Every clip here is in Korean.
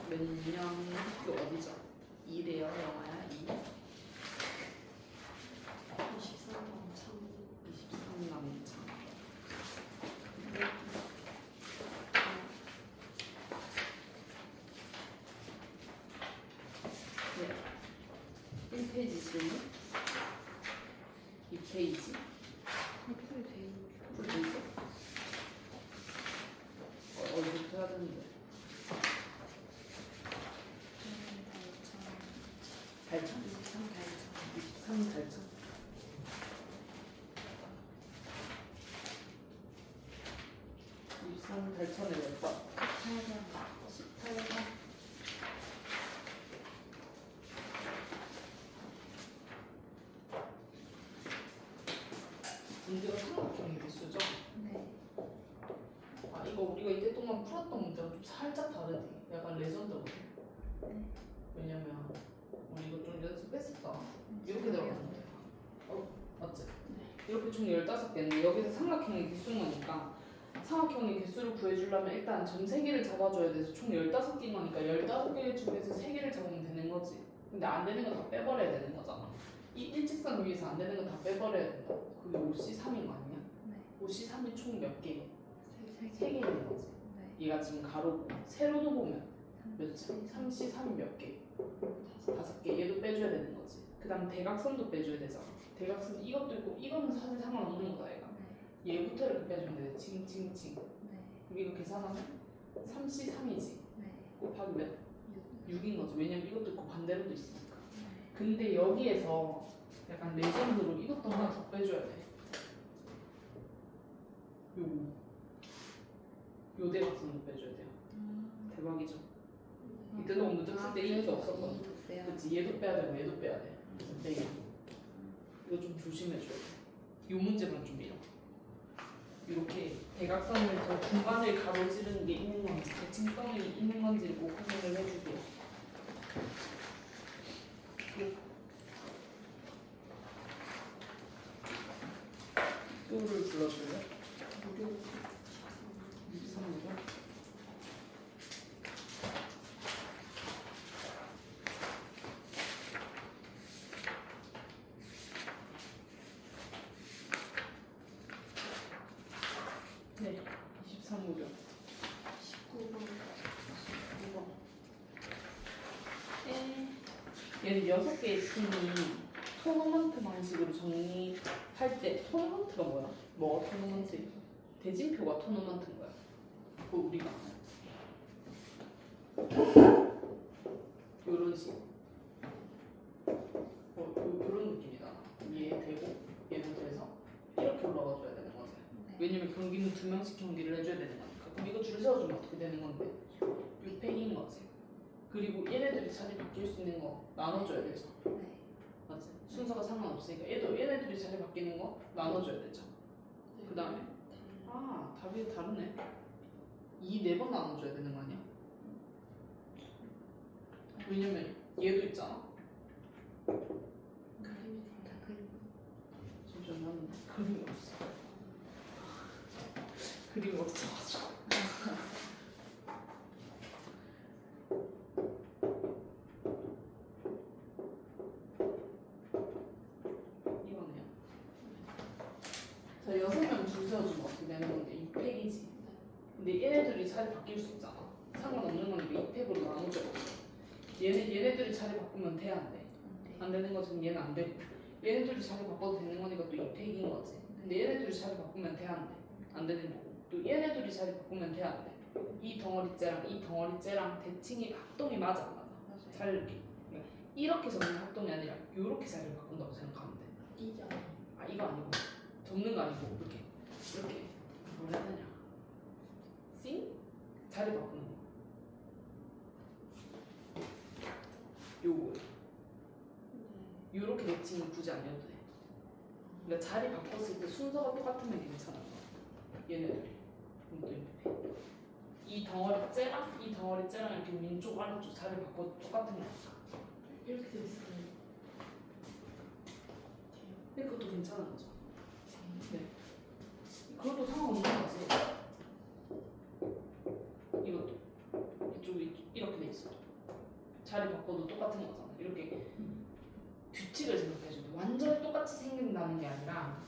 몇년 학교 어디죠? 2래요 영화야 2? 23번 참 23남창 네. 1페이지 질문 2페이지 풀이 돼 있는 풀 있어? 어디부터 해야 되는데? 달천? 23 달천? 23 달천에 몇 번? 18번 문제가 삼각형의 개수죠? 네. 아 이거 우리가 이때 동안 풀었던 문제가 좀 살짝 다르지? 약간 레전드거든? 네. 왜냐면 우리 이거 좀 연습했었잖아. 이렇게 들어갔는데 맞지? 이렇게 총 15개인데 여기서 삼각형의 개수인 거니까 삼각형의 개수를 구해주려면 일단 점 3개를 잡아줘야 돼서 총 15개인 거니까 15개 중에서 3개를 잡으면 되는 거지. 근데 안 되는 거 다 빼버려야 되는 거잖아. 이 일직선 위에서 안 되는 거 다 빼버려야 된다. 그게 5C3인 거 아니야? 네. 5C3이 총 몇 개? 세 3개 있는 거지. 네. 얘가 지금 가로고 세로도 보면 몇지? 3C3이 몇 개? 5개. 얘도 빼줘야 되는 거지. 그 다음 대각선도 빼줘야 되잖아. 대각선 이것도 있고 이거는 사실 상관없는 거다 얘가. 얘부터 이렇게 빼주면 돼. 칭칭칭. 네. 그럼 이거 계산하면 3C3이지. 네. 곱하기 몇? 6인 거지. 왜냐면 이것도 있고 반대로도 있으니까. 네. 근데 여기에서 약간 레전드로 이것도 하나 더 빼줘야 돼. 요 대각선도 빼줘야 돼요. 대박이죠. 이때도 문제 풀 때 이게 없었거든. 그치, 얘도 빼야 되고 얘도 빼야 돼. 그래서 네. 이거 좀 조심해줘야 돼. 요 문제만 좀 밀어. 이렇게 대각선을 저 중간을 가로지르는 게 있는 건지 대칭성이 있는 건지 꼭 확인을 해주세요. 또를 불러줄래? 23번. 네, 23무려. 19번. 19번. 얘는 6개의 팀이 토너먼트 방식으로 정리할 때 토너먼트가 뭐야? 뭐가 토너먼트? 대진표가 토너먼트인 거야. 그 우리가 요런 식. 요런 느낌이다. 얘 되고 얘도 돼서 이렇게 올라가 줘야 되는 거지. 왜냐면 경기는 2명씩 경기를 해줘야 되는 거니까. 그럼 이거 줄 세워주면 어떻게 되는 건데? 6팩인 거지. 그리고 얘네들이 자리 바뀔 수 있는 거 나눠줘야 되죠. 네. 맞지? 순서가 상관없으니까 얘네들이 자리 바뀌는 거 나눠줘야 되죠. 그 다음에 답이 다르네. 이 4번 나눠줘야 되는 거 아니야? 왜냐면 얘도 있잖아. 그림이 다 그림. 진짜 나는 그림이 없어. 그림이 없어가지고. 이거네요. 자, 6명 줄 세워주면 어떻게 되는 건데 6팩이지. 근데 얘네들이 자리 바뀔 수 있잖아. 상관없는 거니까 2팩으로 나눠줘야 돼. 얘네들이 자리 바꾸면 돼, 안 돼? 안 되는 거지. 그럼 얘는 안 되고. 얘네들이 자리 바꿔도 되는 거니까 또 2팩인 거지. 근데 얘네들이 자리 바꾸면 돼, 안 돼? 안 되는 거고. 또 얘네들이 자리 바꾸면 돼, 안 돼? 이 덩어리째랑 이 덩어리째랑 대칭이 합동이 맞아, 안 맞아? 잘 이렇게 접는 합동이 아니라 이렇게 자리를 바꾼다고 생각하면 돼. 이죠. 아 이거 아니고 접는 거 아니고 이렇게 뭐라 해야 되냐? 싱? 자리 바꾸는 거. 요거. 요렇게 대칭은 굳이 안 해도 돼. 그러니까 자리 바꿨을 때 순서가 똑같으면 괜찮아. 얘네들이. 이 덩어리째랑 이 덩어리째랑 이렇게 왼쪽 아래쪽 자리 바꿔도 똑같은 거야. 이렇게 돼 있어요. 근데 그것도 괜찮은 거죠. 네. 그것도 상관없는 거지. 이것도 이쪽이 이렇게 돼 있어. 있어. 자리 바꿔도 똑같은 거잖아. 이렇게 규칙을 생각해줘. 완전히 똑같이 생긴다는 게 아니라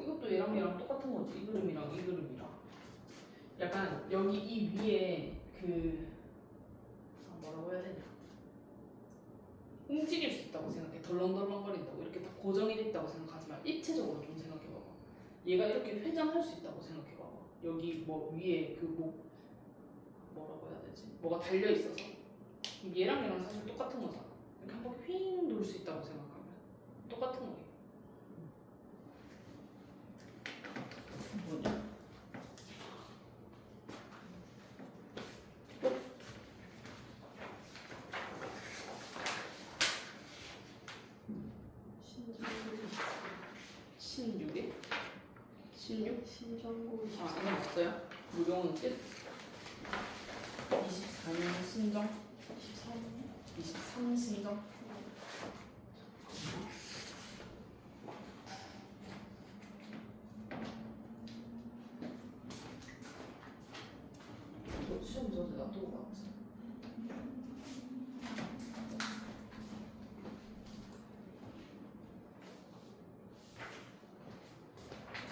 이것도 얘랑 똑같은 거지. 이 그림이랑 이 그림이랑 약간 여기 이 위에 그 뭐라고 해야 되냐, 움직일 수 있다고 생각해. 덜렁덜렁거린다고 이렇게 다 고정이 돼 있다고 생각하지 마. 입체적으로 좀 생각해봐봐. 얘가 이렇게 회전할 수 있다고 생각해봐봐. 여기 뭐 위에 그 뭐라고 해야 되지? 뭐가 달려 있어서 얘랑 사실 똑같은 거잖아. 이렇게 한 바퀴 휙 돌 수 있다고 생각하면 똑같은 거예요. 뭐냐? 신육에? 신육? 신정고 아, 이건 없어요? 무료는 끝? 24년 신정? 23년 23 신정? 저 시험 전에 놔두고 갔지.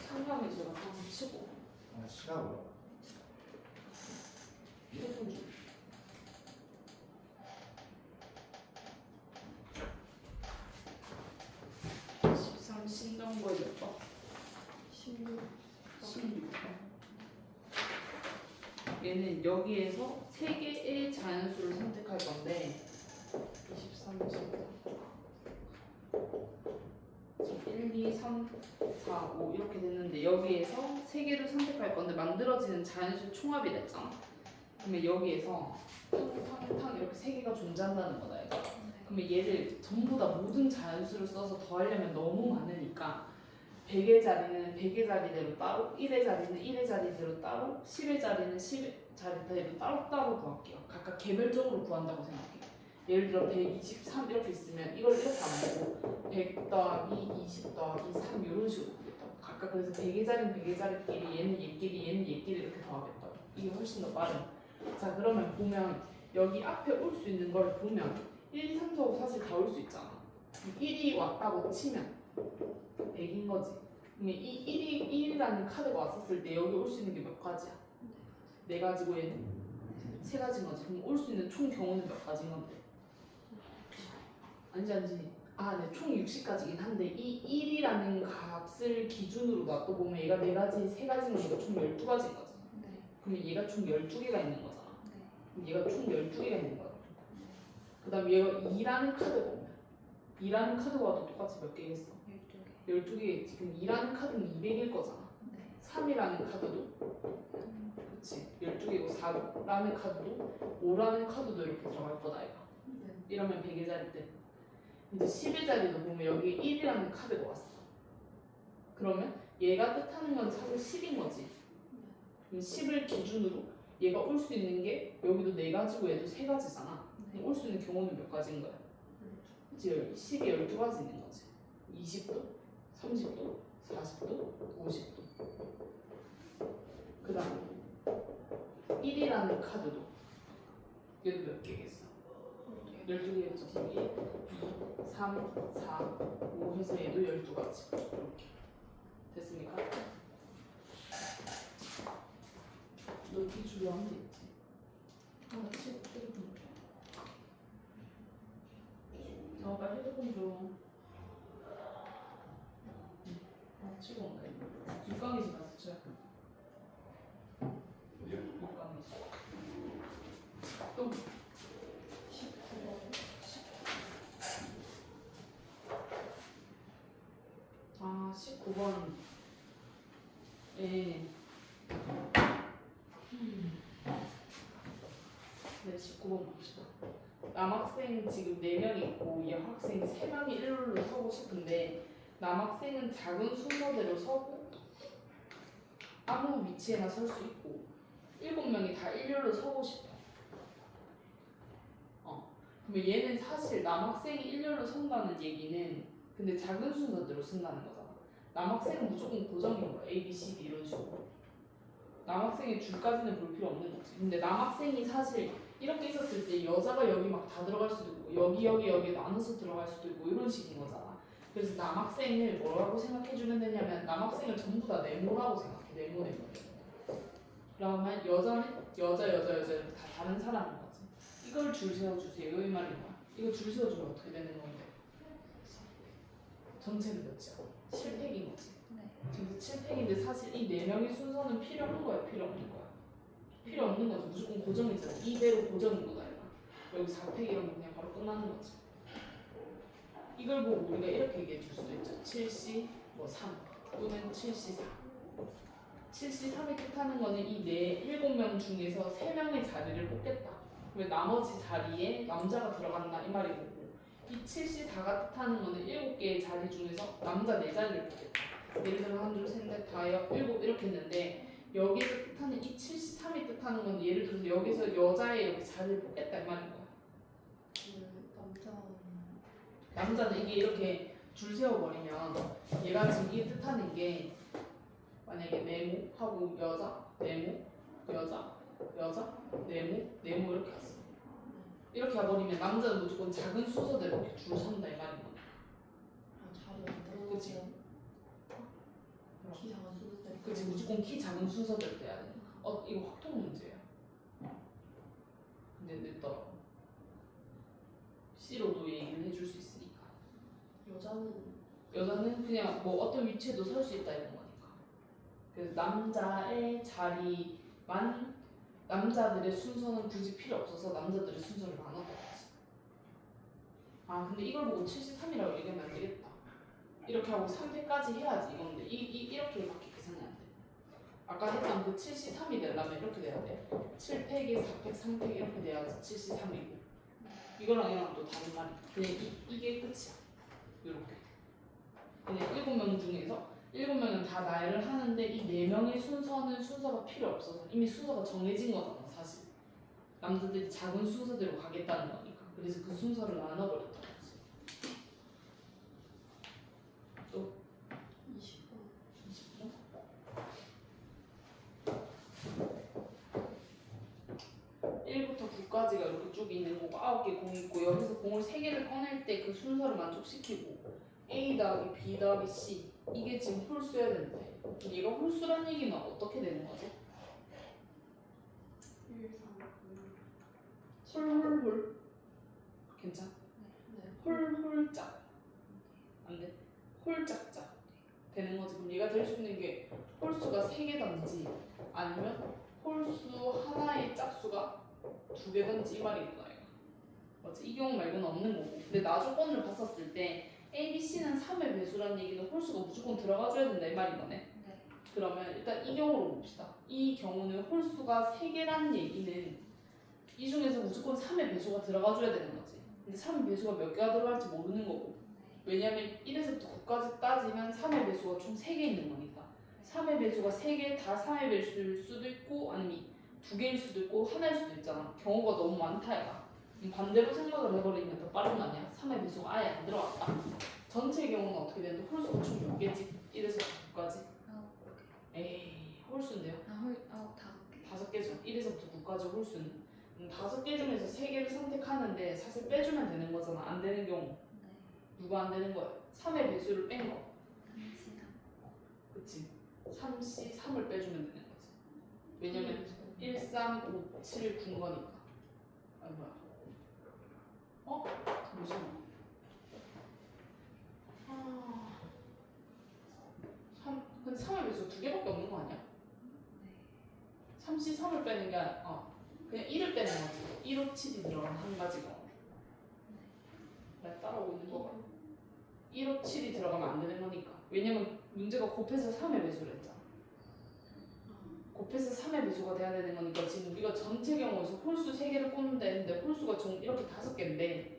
상담에 제가 다 붙이고 아, 시간 뭐야? 휴대폰 좀. 신정고에 몇 번? 16 16. 얘는 여기에서 3개의 자연수를 선택할 건데 23, 1, 2, 3, 4, 5 이렇게 됐는데 여기에서 3개를 선택할 건데 만들어지는 자연수 총합이 됐잖아. 그러면 여기에서 탕탕탕 이렇게 3개가 존재한다는 거다 얘가. 그러면 얘를 전부 다 모든 자연수를 써서 더하려면 너무 많으니까 100의 자리는 100의 자리대로 따로, 1의 자리는 1의 자리대로 따로, 10의 자리는 10의 자리대로 따로따로 구할게요. 각각 개별적으로 구한다고 생각해요. 예를 들어 123 이렇게 있으면 이걸 이렇게 안 보고 100 더하기 20 더하기 3 이런 식으로 구겠다고. 각각 그래서 100의 자리는 100의 자리끼리 얘는 얘끼리 얘는 얘끼리 이렇게 더하겠다고. 이게 훨씬 더 빠른. 자 그러면 보면 여기 앞에 올 수 있는 걸 보면 1, 2, 3, 4, 5 사실 다 올 수 있잖아. 1이 왔다고 치면 100인 거지. 그러면 이 1이라는 카드가 왔었을 때 여기 올 수 있는 게 몇 가지야? 4가지고 얘는 3가지인 거지. 그럼 올 수 있는 총 경우는 몇 가지인 건데? 아니지. 아, 네, 총 60가지긴 한데 이 1이라는 값을 기준으로 놔둬보면 얘가 4가지, 3가지인 거니까 총 12가지인 거지. 그러면 얘가 총 12개가 있는 거잖아. 그럼 얘가 총 12개가 있는 거야. 그 다음에 얘가 2라는 카드가 오면 2라는 카드와도 똑같이 몇 개겠어? 12개겠지. 그럼 2라는 카드는 200일 거잖아. 3이라는 카드도 그치 12개고 4라는 카드도 5라는 카드도 이렇게 들어갈 거다 얘가. 이러면 100의 자리 때 이제 10의 자리도 보면 여기 1이라는 카드가 왔어. 그러면 얘가 뜻하는 건 사실 10인 거지. 그럼 10을 기준으로 얘가 올 수 있는 게 여기도 4가지고 얘도 3가지잖아. 올 수 있는 경우는 몇 가지인 거야? 그치 10이 12가지 있는 거지. 20도, 30도, 40도, 50도. 그 다음에 1이라는 카드도 얘도 몇 개겠어? 12개겠죠. 1, 2, 3, 4, 5 해서 얘도 12가지. 이렇게 됐습니까? 넓기 줄여하면 되겠지. 아, 치 휴대폰 줘. 빨리 휴대폰 줘. 아, 치고 온다 이거. 육강이지 가서 쳐. 어디야? 육강이지. 또 19번. 예. 네, 19번 봅시다. 남학생 지금 4명 있고 여학생 3명이 일렬로 서고 싶은데 남학생은 작은 순서대로 서고 아무 위치에나 설 수 있고 7명이 다 일렬로 서고 싶어. 그러면 얘는 사실 남학생이 일렬로 선다는 얘기는 근데 작은 순서대로 쓴다는 거잖아. 남학생은 무조건 고정인 거야. A, B, C, D 이런 식으로. 남학생의 줄까지는 볼 필요 없는 거지. 근데 남학생이 사실 이렇게 있었을 때 여자가 여기 막 다 들어갈 수도 있고 여기 나눠서 들어갈 수도 있고 이런 식인 거잖아. 그래서 남학생을 뭐라고 생각해주면 되냐면 남학생을 전부 다 네모라고 생각해. 네모. 그러면 여자는 여자 이렇게 다 다른 사람인 거지. 이걸 줄 세워주세요. 이 말인 거야. 이거 줄 세워주면 어떻게 되는 건데? 전체는 몇이야? 7팩인 거지. 네. 전체 7팩인데 사실 이 4명의 순서는 필요 없는 거야? 필요 없는 거야? 필요 없는 거지. 무조건 고정이잖아. 이대로 고정인 거다. 이거. 여기 4팩이라면 그냥 바로 끝나는 거지. 이걸 보고 우리가 이렇게 얘기해 줄 수도 있죠. 7C 뭐 3 또는 7C 4. 7C 3이 뜻하는 거는 이 7명 중에서 3명의 자리를 뽑겠다. 왜 나머지 자리에 남자가 들어간다 이 말이고 이 7C 4가 뜻하는 거는 7개의 자리 중에서 남자 4자리를 뽑겠다. 예를 들어 한 줄, 셋, 넷, 다섯, 일곱 이렇게 했는데 여기서 뜻하는 이 7C 3이 뜻하는 건 예를 들어서 여기서 여자의 이렇게 자리를 뽑겠다 이 말인 거야. 남자는 이게 이렇게 줄 세워버리면 얘가 지금 이게 뜻하는 게 만약에 네모하고 여자, 네모, 여자, 네모 이렇게 했어. 이렇게 해버리면 남자는 무조건 작은 순서대로 이렇게 줄 선다 이 말인 거야. 그치? 키 작은 순서대로. 그치 무조건 키 작은 순서대로 돼야 돼. 이거 확통 문제야. 근데 늦더라. C로도 얘기를 해줄 수 있으니까. 여자는 그냥 뭐 어떤 위치에도 설 수 있다 이런 거니까. 그래서 남자의 자리만 남자들의 순서는 굳이 필요 없어서 남자들의 순서를 나눠서 하지. 아 근데 이걸 보고 73이라고 얘기하면 안 되겠다. 이렇게 하고 3팩까지 해야지 이건데 이렇게 밖에 계산이 안 돼. 아까 했던 그 73이 되려면 이렇게 돼야 돼. 7팩에 4팩, 3팩 이렇게 돼야지 73이고. 이거랑 또 다른 말이야. 그냥 이게 끝이야. 이렇게. 그냥 7명 중에서 7명은 다 나열을 하는데 이 4명의 순서는 순서가 필요 없어서 이미 순서가 정해진 거잖아 사실. 남자들이 작은 순서대로 가겠다는 거니까. 그래서 그 순서를 나눠버렸던 거지. 또 20번? (1부터 9까지가) 이렇게 쭉 있는 거고 9개 공 있고 여기서 공을 3개를 꺼낼 때 그 순서를 만족시키고 A 더하기 B 더하기 C 이게 지금 홀수여야 되는데 얘가 홀수란 얘기는 어떻게 되는 거지? 1, 3, 9. 홀 괜찮아? 홀짝 안 돼? 홀짝짝 되는 거지. 그럼 얘가 될 수 있는 게 홀수가 3개든지 아니면 홀수 하나의 짝수가 2개든지 이 말이구나 이거. 맞지? 이 경우 말고는 없는 거고. 근데 나조건을 봤었을 때 A, B, C는 3의 배수라는 얘기는 홀수가 무조건 들어가줘야 된다 이 말인 거네. 네. 그러면 일단 이 경우로 봅시다. 이 경우는 홀수가 3개라는 얘기는 이 중에서 무조건 3의 배수가 들어가줘야 되는 거지. 근데 3의 배수가 몇 개가 들어갈지 모르는 거고. 왜냐면 1에서부터 9까지 따지면 3의 배수가 총 3개 있는 거니까 3의 배수가 3개 다 3의 배수일 수도 있고 아니면 2개일 수도 있고 하나일 수도 있잖아. 경우가 너무 많다 얘가. 반대로 생각을 해버리면 더 빠른 거 아니야? 3의 배수가 아예 안 들어갔다. 전체 경우는 어떻게 되는데 홀수가 총 몇 개지? 1에서 9까지? 에이 홀수인데요? 다섯 5개죠. 1에서부터 9까지 홀수는 5개 중에서 3개를 선택하는데 사실 빼주면 되는 거잖아. 안 되는 경우 누가 안 되는 거야? 3의 배수를 뺀 거. 그치? 3C 3을 빼주면 되는 거지. 왜냐면 1, 3, 5, 7, 9 거니까. 아 뭐야? 잠시만. 근데 3의 배수 2개밖에 없는 거 아니야? 3C 3을 빼는 게 그냥 1을 빼는 거지. 1, 5, 7이 들어간 한 가지가. 나 따라오고 있는 거 봐. 1, 5, 7이 들어가면 안 되는 거니까. 왜냐면 문제가 곱해서 3의 배수를 했잖아. 곱해서 3의 배수가 돼야 되는 거니까 지금 우리가 전체 경우에서 홀수 3개를 뽑는다 했는데 홀수가 총 이렇게 5개인데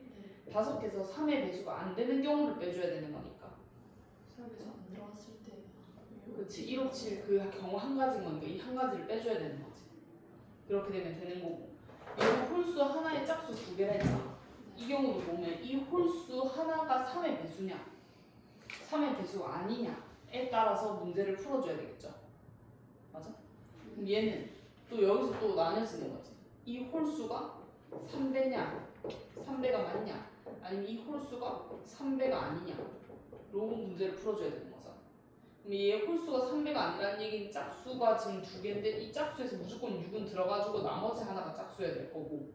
5개에서 3의 배수가 안 되는 경우를 빼줘야 되는 거니까. 3에서 안 들어갔을 때. 그렇지. 1, 5, 7 그 경우 한 가지인 거니까 이 한 가지를 빼줘야 되는 거지. 그렇게 되면 되는 거고. 이거 홀수 하나의 짝수 2개라 했잖아. 이 경우도 보면 이 홀수 하나가 3의 배수냐 3의 배수가 아니냐에 따라서 문제를 풀어줘야 되겠죠. 맞아? 그럼 얘는 또 여기서 또 나뉘어지는 거지. 이 홀수가 3배냐 3배가 맞냐 아니면 이 홀수가 3배가 아니냐 로 문제를 풀어줘야 되는 거잖아. 그럼 얘 홀수가 3배가 아니라는 얘기는 짝수가 지금 2개인데 이 짝수에서 무조건 6은 들어가지고 나머지 하나가 짝수여야 될 거고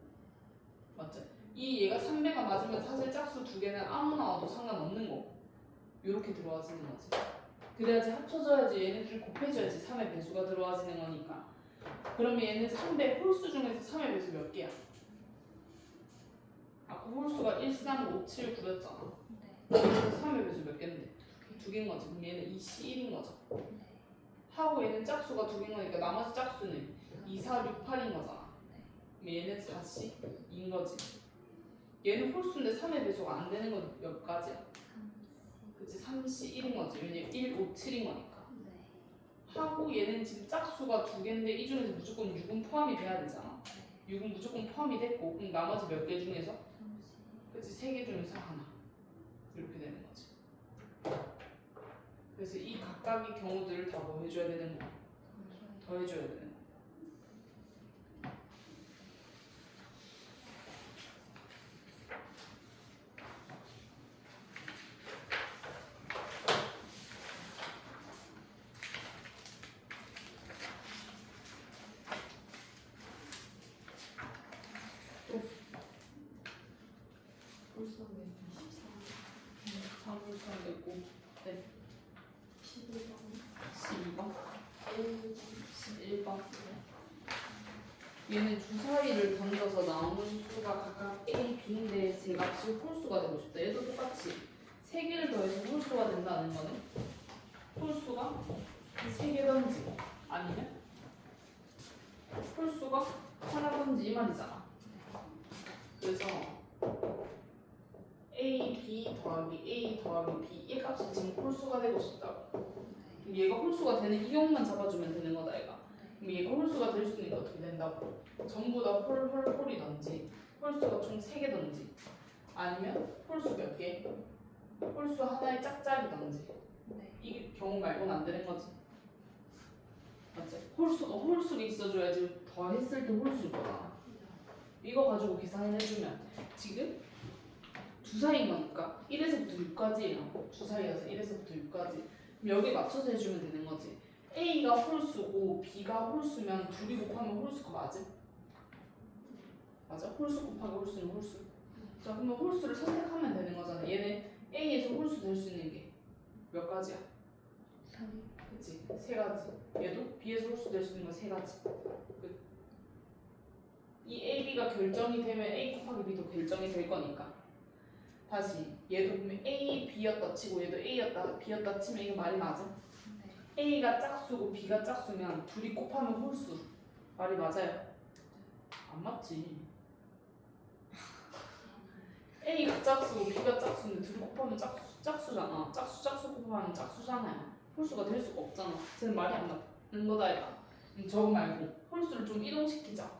맞지? 이 얘가 3배가 맞으면 사실 짝수 2개는 아무나 와도 상관없는 거 이렇게 들어와지는 거지. 그래야지 합쳐져야지 얘네들이 곱해져야지 3의 배수가 들어와지는 거니까. 그러면 얘는 3배 홀수 중에서 3의 배수 몇 개야? 아까 홀수가 1, 3, 5, 7, 9였잖아. 그래서 3의 배수 몇 개인데? 2개인 거지. 그럼 얘는 2, 1인 거죠. 하고 얘는 짝수가 2개인 거니까 나머지 짝수는 2, 4, 6, 8인 거잖아. 그럼 얘는 4, 2인 거지. 얘는 홀수인데 3의 배수가 안 되는 건 몇 가지야? 그치 3, 1인 거지. 왜냐면 1, 5, 7인 거니까. 하고 얘는 지금 짝수가 2개인데 이 중에서 무조건 6은 포함이 돼야 되잖아. 6은 무조건 포함이 됐고 그럼 나머지 몇 개 중에서? 그치 3개 중에서 하나 이렇게 되는 거지. 그래서 이 각각의 경우들을 다 뭐 해줘야 되는 거야? 더해줘야 되는 거야. 불쌍해. 3불선 됐고 네 11번. 12번 11번 얘는 주사위를 던져서 나오는 수가 각각 A, B인데 제 값이 홀수가 되고 싶다. 얘도 똑같이 3개를 더해서 홀수가 된다는 거는 홀수가 3개던지 아니면 홀수가 하나던지 이 말이잖아. 그래서 A, B 더하기 A 더하기 B 이 값이 지금 홀수가 되고 싶다고. 그럼 얘가 홀수가 되는 이 경우만 잡아주면 되는 거다 얘가. 그럼 얘가 홀수가 될 수 있는 게 어떻게 된다고? 전부 다 홀이던지 홀수가 총 3개던지 아니면 홀수 몇 개? 홀수 하나의 짝짝이던지 이 경우 말고는 안 되는 거지. 맞지? 홀수가 있어줘야지 더 했을 때 홀수일 거잖아. 이거 가지고 계산을 해주면 지금 주사위인 거니까 1에서부터 6까지예요. 주사위여서 1에서부터 6까지. 그럼 여기 맞춰서 해주면 되는 거지. A가 홀수고 B가 홀수면 둘이 곱하면 홀수가 맞음? 맞아? 홀수 곱하기 홀수는 홀수. 자 그러면 홀수를 선택하면 되는 거잖아. 얘는 A에서 홀수 될 수 있는 게 몇 가지야? 3. 그치? 3가지. 얘도 B에서 홀수 될 수 있는 거 3가지. 끝. 이 A, B가 결정이 되면 A 곱하기 B도 결정이 될 거니까. 다시 얘도 보면 A, B였다 치고 얘도 A였다 B였다 치면 이거 말이 맞아? A가 짝수고 B가 짝수면 둘이 곱하면 홀수. 말이 맞아요? 안 맞지. A가 짝수고 B가 짝수인데 둘이 곱하면 짝수잖아. 짝수 곱하면 짝수잖아요. 홀수가 될 수가 없잖아. 쟤는 말이 안 맞는 거다 얘가. 저거 말고 홀수를 좀 이동시키자.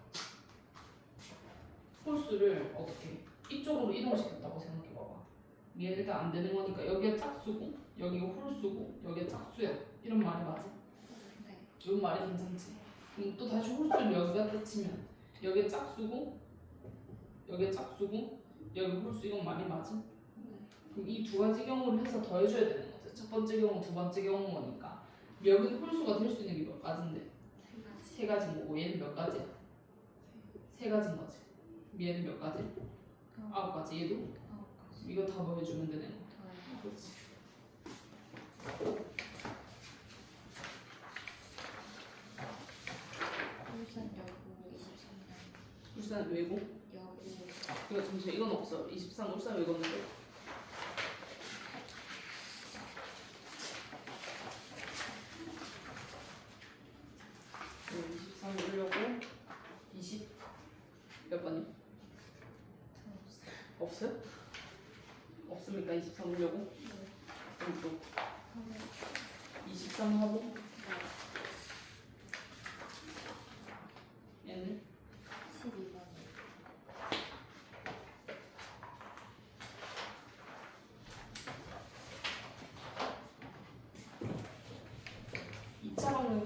홀수를 어떻게 이쪽으로 이동시켰다고 생각해봐봐. 얘 일단 안 되는 거니까 여기가 짝수고 여기가 홀수고 여기가 짝수야. 이런 말이 맞아? 이런 말이 괜찮지? 그럼 또 다시 홀수를 여기가 떼치면 여기가 짝수고 여기가 짝수고 여기 홀수 이건 말이 맞아? 그럼 이 두 가지 경우를 해서 더해줘야 되는 거지. 첫 번째 경우, 두 번째 경우 거니까. 여기는 홀수가 될 수 있는 게 몇 가지인데? 3가지인 거고 얘는 몇 가지야? 3가지인 거지. 얘는 몇 가지? 9가지. 얘도? 이거 다 더해주면 되는 거. 그렇지. 울산 외고? 이거 잠시만 이건 없어. 23 울산 외고 없는데. 네, 23 외려고 20 몇 번이? 없어요? 없습니까? 23 외려고? 그럼 또 23 하고 얘는 12번.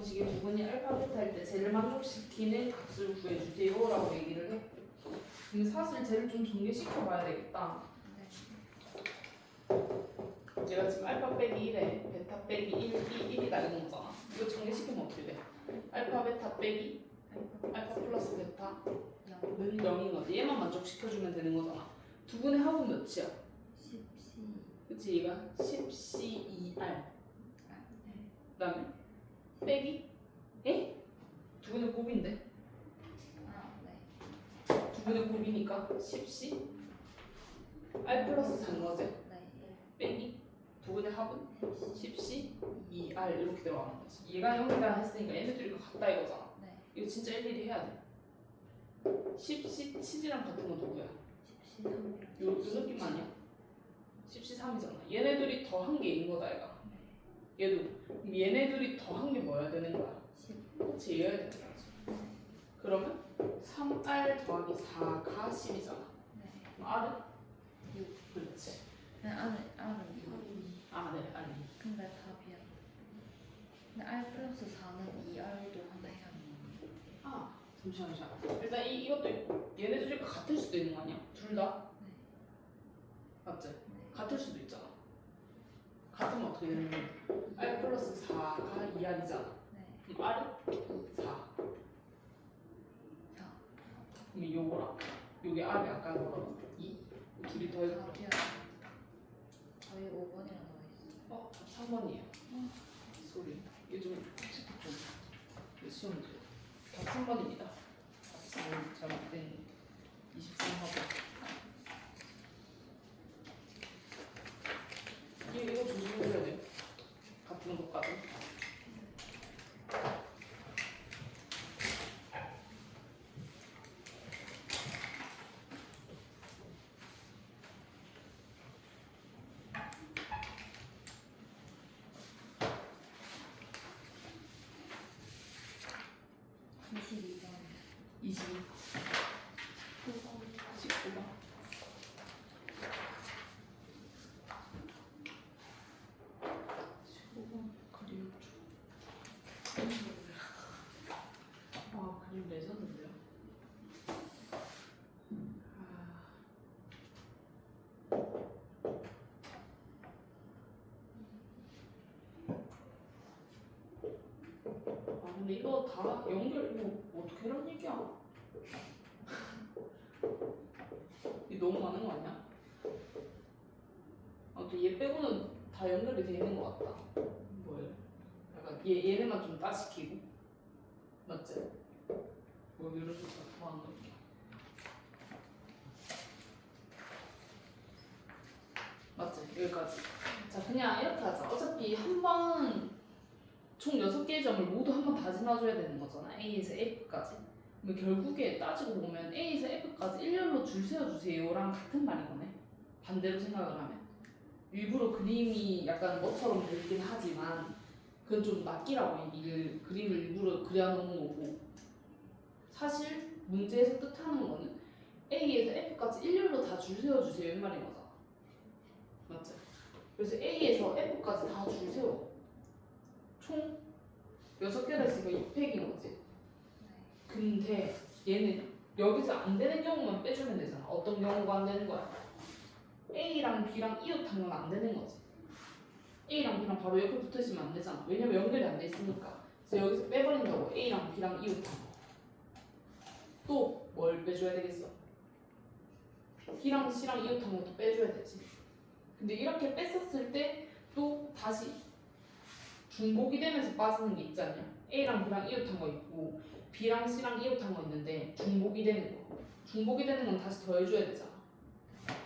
공식의 부분이 알파 베타일 때 쟤를 만족시키는 값을 구해주세요 라고 얘기를 해. 근데 사실 쟤를 좀 전개시켜 봐야 되겠다. 얘가 지금 알파 빼기 1에 베타 빼기 1이다 이런 거잖아. 이거 전개시키면 어떻게 돼? 알파 베타 빼기 알파 플러스 베타는 0인 거지. 얘만 만족시켜주면 되는 거잖아. 두 분의 합은 몇이야? 10C. 그치, 얘가 10C2R. 네. 그 다음에 빼기? 에? 두 분의 곱인데? 네. 두 분의 곱이니까 10C R 플러스 4인 거지? 네. 빼기 두 분의 합은 10C 2R 이렇게 들어가는 거지. 얘가 0이다 했으니까 얘네들이 같다 이거잖아. 네. 이거 진짜 일일이 해야 돼. 10C 7이랑 같은 건 누구야? 10C 3이랑. 요 느낌 아니야? 10C 3이잖아. 얘네들이 더한 게 인 거다 얘가. 얘도. 그럼 얘네들이 더한 게 뭐야 되는 거야? 10. 그렇지, 얘야 되는 거지. 그러면 3R 더하기 4가 10이잖아. 네. 그럼 R은? 6. 그렇지. 네, R은 2. 아, 네, 아니. 근데 답이야. 근데 R 플러스 4는 2R도 하나 해야 돼. 아, 잠시만. 일단 이것도 있고 얘네 둘이가 같을 수도 있는 거 아니야? 둘 다? 네. 맞지? 네. 같을 수도 있잖아. 같으면 어떻게 되는 거야? R 플러스 4가 2R이잖아. 네. 그럼 R은 4. 4. 그럼 요거랑 요게 R이 아까 거랑 2. 둘이 더해서 답이야. 저희 5번이라 나와 있어. 3번이에요. 소리. 이게 좀 시험 문제. 답 3번입니다. 잘못된 23하고. 이거 조심해야 돼. 같은 것까지. 번 22번. 22. 19번. 그림 아, 그림 레전드인데요? 근데 이거 다 연결, 이거 어떻게 하는 얘기야? 이거 너무 많은 거 아니야? 아무튼 얘 빼고는 다 연결이 돼 있는 것 같다. 뭐예요? 약간 얘네만 좀 따시키고 맞지? 뭐 이런 식으로 더하는 거 이렇게. 맞지? 여기까지. 자, 그냥 이렇게 하자. 어차피 한 번 총 6개의 점을 모두 한 번 다 지나줘야 되는 거잖아. A에서 F까지. 그럼 결국에 따지고 보면 A에서 F까지 일렬로 줄 세워주세요랑 같은 말인 거네. 반대로 생각을 하면. 일부러 그림이 약간 뭐처럼 보이긴 하지만 그건 좀 낚이라고 그림을 일부러 그려놓은 거고, 사실 문제에서 뜻하는 거는 A에서 F까지 일렬로 다 줄 세워주세요 이 말인 거잖아. 맞지? 그래서 A에서 F까지 다 줄 세워. 총 6개라 했으니까 2팩인 거지. 근데 얘는 여기서 안 되는 경우만 빼주면 되잖아. 어떤 경우가 안 되는 거야? A랑 B랑 이웃하면 안 되는 거지. A랑 B랑 바로 옆에 붙어 있으면 안 되잖아. 왜냐면 연결이 안 돼 있으니까. 그래서 여기서 빼버린다고. A랑 B랑 이웃한 거. 또 뭘 빼줘야 되겠어? B랑 C랑 이웃한 것도 빼줘야 되지. 근데 이렇게 뺐었을 때 또 다시 중복이 되면서 빠지는 게 있지 않냐? A랑 B랑 이웃한 거 있고 B랑 C랑 이웃한 거 있는데 중복이 되는 거. 중복이 되는 건 다시 더해줘야 되잖아.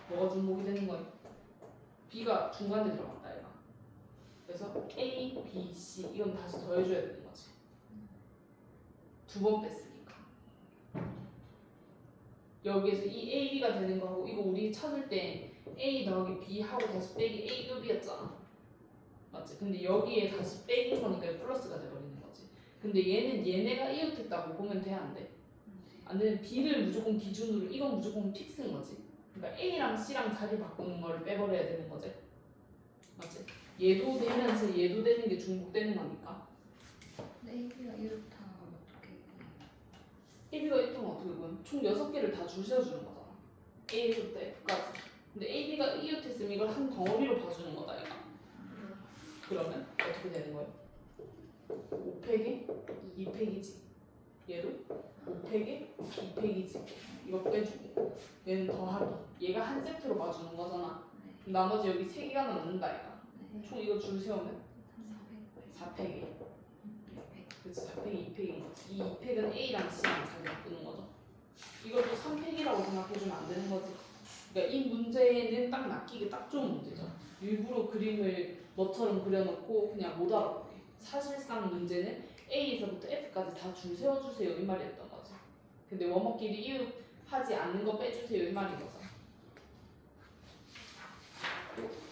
뭐가 중복이 되는 거야? B가 중간에 들어갔다 얘가. 그래서 A, B, C 이건 다시 더해줘야 되는 거지. 두 번 뺐으니까. 여기에서 이 A, B가 되는 거하고 이거 우리 찾을 때 A 더하기 B 하고 다시 빼기 A급이었잖아. 맞지? 근데 여기에 다시 빼긴 거니까 플러스가 돼버리는 거지. 근데 얘는 얘네가 이웃했다고 보면 돼? 안 돼? 안 되면 B를 무조건 기준으로 이건 무조건 픽스인 거지. 그러니까 A랑 C랑 자리 바꾸는 거를 빼버려야 되는 거지. 맞지? 얘도 되면서 얘도 되는 게 중복되는 거니까. 근데 A가 이렇다는 건 어떻게 보여요? AB가 있다면 어떻게 보면 총 6개를 다 줄 세워주는 거잖아. A에서부터 F까지. 근데 AB가 이웃했으면 이걸 한 덩어리로 봐주는 거다 이거. 그러면 어떻게 되는 거예요? 5팩에 2팩이지. 얘도 5팩에 2팩이지. 이거 빼주고 얘는 더하기. 얘가 한 세트로 봐주는 거잖아. 네. 그럼 나머지 여기 3개가 남는다 이거. 네. 총 이거 줄 세우면 400. 4팩에. 그렇지 4팩이 2팩인 거지. 이 2팩은 A랑 C랑 잘 바꾸는 거죠. 이것도 3팩이라고 생각해주면 안 되는 거지. 그러니까 이 문제는 딱 낚이기 딱 좋은 문제죠. 일부러 그림을 너처럼 그려놓고 그냥 못 알아보게. 사실상 문제는 A에서부터 F까지 다 줄 세워주세요 이 말이었던 거죠. 근데 원목끼리 이웃하지 않는 거 빼주세요 이 말인 거죠.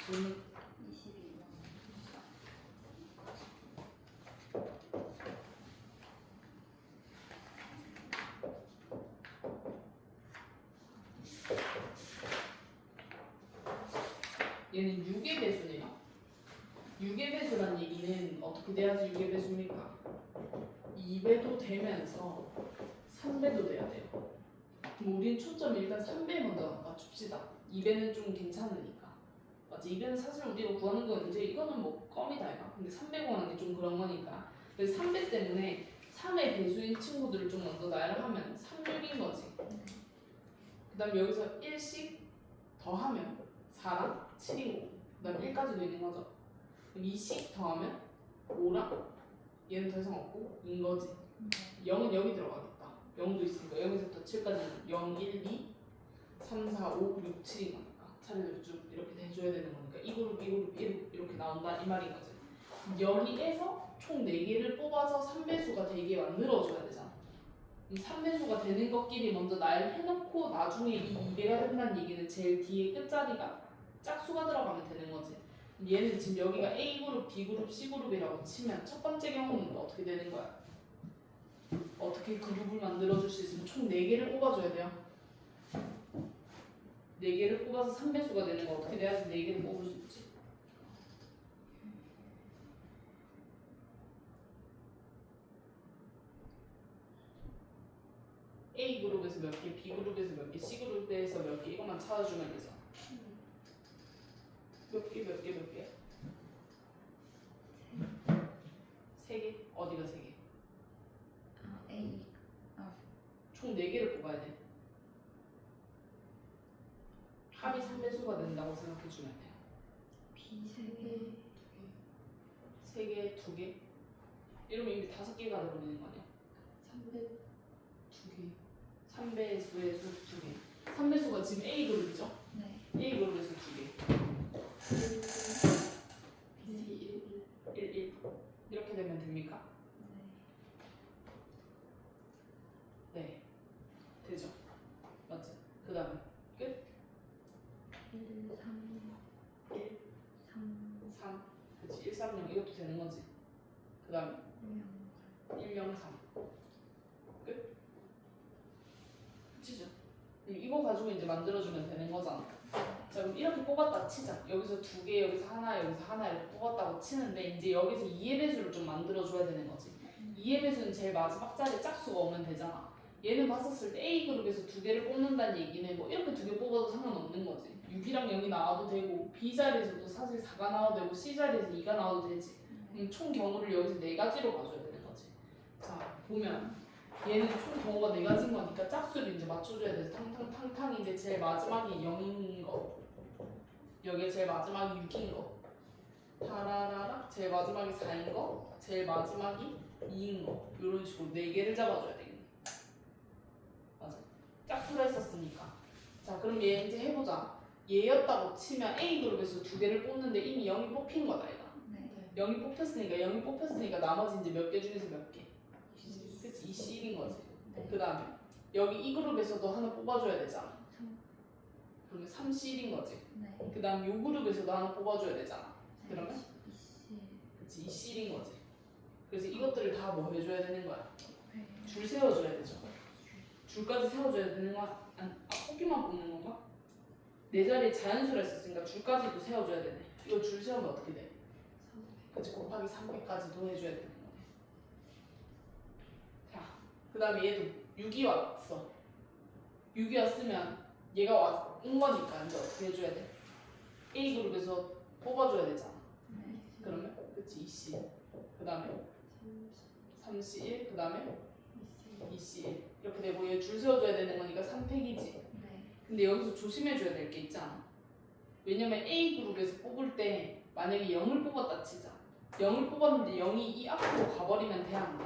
질문 22번. 얘는 6의 배수네요. 6의 배수란 얘기는 어떻게 돼야지 6의 배수입니까? 2배도 되면서 3배도 돼야 돼요. 그럼 우린 초점 일단 3배 먼저 맞춥시다. 2배는 좀 괜찮으니까. 맞지? 2배는 사실 우리가 구하는 건 이제 이거는 뭐 껌이다 이거. 근데 3배 구하는 게 좀 그런 거니까. 그래서 3배 때문에 3의 배수인 친구들을 좀 먼저 나열하면 36인 거지. 그 다음 여기서 1씩 더하면 4랑 7이고 그 다음 1까지도 있는 거죠. 그럼 2씩 더하면 5랑 얘는 더 이상 없고 인 거지. 0은 여기 들어가겠다. 0도 있으니까 여기서부터 7까지는 0, 1, 2, 3, 4, 5, 6, 7인 거니까 차례대로 쭉 이렇게 해줘야 되는 거니까 이 그룹, 이 그룹, 이렇게 나온다 이 말인 거지. 여기에서 총 4개를 뽑아서 3배수가 되게 만들어줘야 되잖아. 3배수가 되는 것끼리 먼저 나열해놓고 나중에 이 2배가 된다는 얘기는 제일 뒤에 끝자리가 짝수가 들어가면 되는 거지. 얘는 지금 여기가 A그룹, B그룹, C그룹이라고 치면 첫 번째 경우는 어떻게 되는 거야? 어떻게 그룹을 만들어줄 수 있으면 총 4개를 뽑아줘야 돼요. 4개를 뽑아서 3배수가 되는 거 어떻게 돼야지 4개를 뽑을 수 있지? A그룹에서 몇 개, B그룹에서 몇 개, C그룹에서 몇 개 이것만 찾아주면 되죠. 몇 개, 몇 개, 몇 개? 3개? 어디가 3개? 아, A. 총 4개를 뽑아야 돼. 합이 3배수가 된다고 생각해주면 돼요. B 3개. 3개, 2개? 이러면 이미 5개가 돼버리는 거 아니야? 3배, 2개. 3배수의 수 2개. 3배수가 지금 A그룹이죠? 네. A그룹에서 2개. 1, 1. 이렇게 되면 됩니까? 네. 네. 되죠? 맞지? 그 다음에 끝? 1, 3, 1, 3, 3. 그치? 1, 3, 0 이것도 되는 거지. 그 다음에 1, 0, 3. 끝? 그치죠? 이거 가지고 이제 만들어주면 되는 거잖아. 자 그럼 이렇게 뽑았다 치자. 여기서 2개, 여기서 하나, 여기서 하나 이렇게 뽑았다고 치는데 이제 여기서 2의 배수를 좀 만들어줘야 되는 거지. 2의 배수는 제일 마지막 자리에 짝수가 오면 되잖아. 얘는 봤었을 때 A그룹에서 2개를 뽑는다는 얘기는 뭐 이렇게 2개 뽑아도 상관없는 거지. 6이랑 0이 나와도 되고 B 자리에서도 사실 4가 나와도 되고 C 자리에서 2가 나와도 되지. 총 경우를 여기서 4가지로 봐줘야 되는 거지. 자 보면 얘는 총 경우가 4가지인 거니까 짝수를 이제 맞춰줘야 돼서 탕탕탕탕인데 제일 마지막이 0인 거, 여기에 제일 마지막이 6인 거, 타라라락 제일 마지막이 4인 거, 제일 마지막이 2인 거, 이런 식으로 4개를 잡아줘야 되겠네. 맞아. 짝수로 했었으니까. 자 그럼 얘 이제 해보자. 얘였다고 치면 A그룹에서 2개를 뽑는데 이미 0이 뽑힌 거다 얘가. 네. 0이 뽑혔으니까 나머지 이제 몇 개 중에서 몇 개? 그치 2씩인 거지. 네. 그 다음에 여기 이 그룹에서도 하나 뽑아줘야 되잖아. 3. 그러면 3씩인 거지. 네. 그 다음 요 그룹에서도 하나 뽑아줘야 되잖아. 그러면? 2C. 그치 2씩인 거지. 그래서 이것들을 다 뭐 해줘야 되는 거야? 네. 줄 세워줘야 되죠. 줄까지 세워줘야 되는 거야? 뽑기만 뽑는 건가? 내 자리에 자연수라 했었으니까 줄까지도 세워줘야 되네. 이거 줄 세우면 어떻게 돼? 그치 곱하기 300까지도 해줘야 되는 거네. 그 다음에 얘도 6이 왔어. 6이 왔으면 얘가 온 거니까 이제 어떻게 해줘야 돼? A그룹에서 뽑아줘야 되잖아. 네. 그러면 그치 2C 그 다음에 3C1 그 다음에 2C1 이렇게 되고 얘 줄 세워줘야 되는 거니까 3팩이지. 네. 근데 여기서 조심해줘야 될 게 있잖아. 왜냐면 A그룹에서 뽑을 때 만약에 0을 뽑았다 치자. 0을 뽑았는데 0이 이 앞으로 가버리면 돼 안 돼?